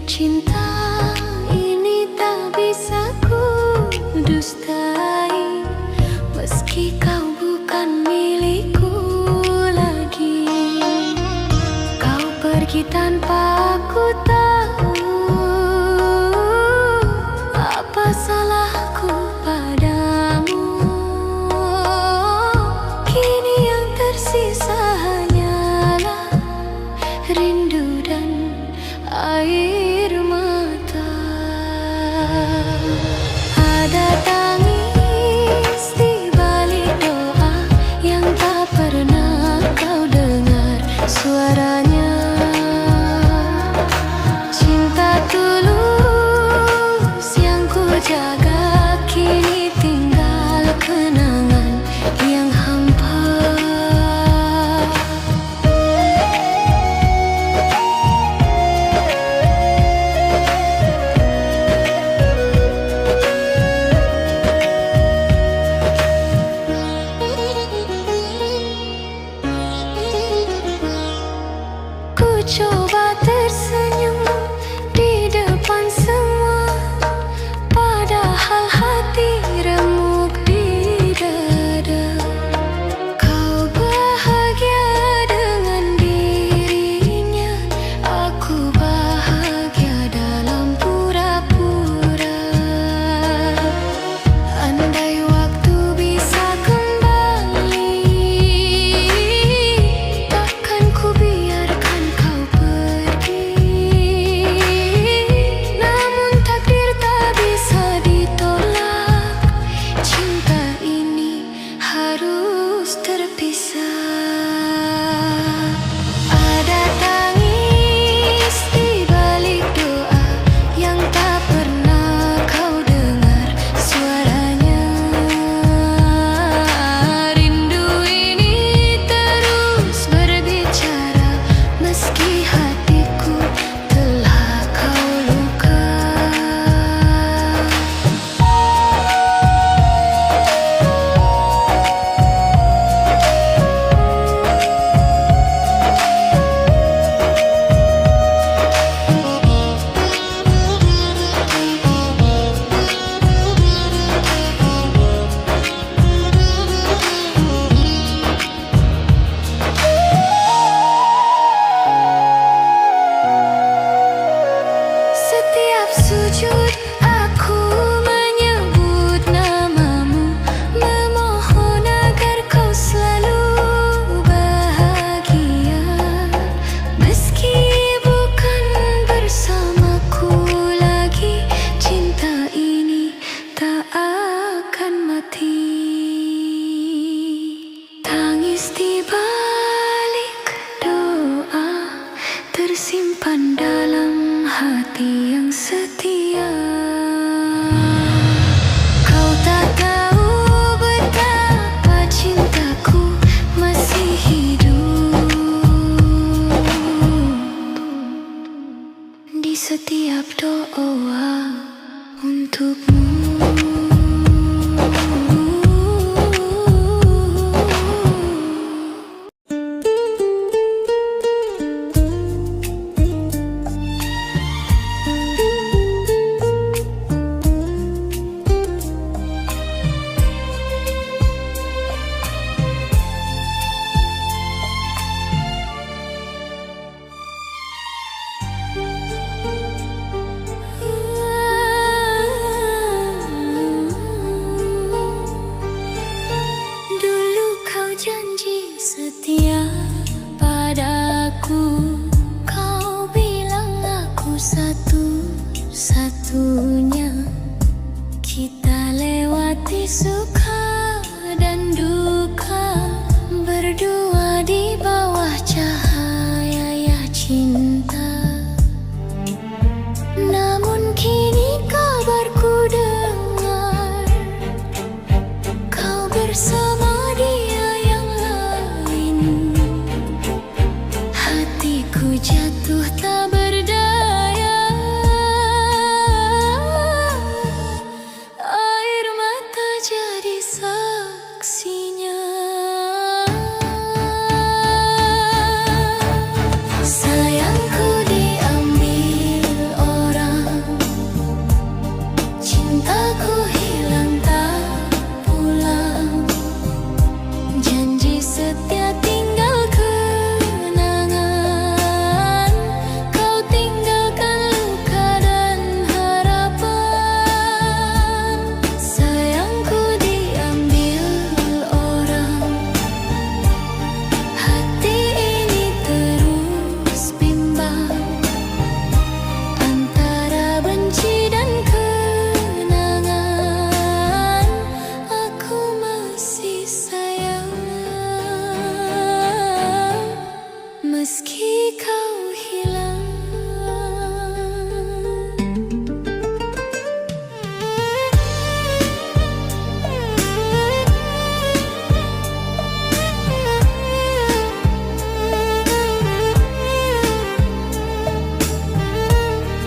Cinta ini tak bisa ku dustai, meski kau bukan milikku lagi. Kau pergi tanpa aku tahu apa salahku padamu. Kini yang tersisa hanyalah rindu dan air mata. Ada tangis di balik doa yang tak pernah kau dengar suaranya. Cinta tulus yang ku jaga kini tinggal kenangan yang hampa. Ku coba tersenyum di depan semua, padahal hati remuk di dada. Kau bahagia dengan dirinya, aku bahagia dalam pura-pura. Andai waktu bisa kembali, takkan ku biarkan kau pergi. Namun takdir tak bisa ditolak, cinta ini harus terpisah. Ada tangis di balik doa yang tak pernah kau dengar suaranya. Rindu ini terus berbicara, meski hatiku telah kau luka. Setiap sujud aku menyebut namamu, memohon agar kau selalu bahagia. Meski bukan bersamaku lagi, cinta ini tak akan mati. Tangis di balik doa tersimpan dalam hati yang setia. Kau tak tahu betapa cintaku masih hidup di setiap doa untukmu.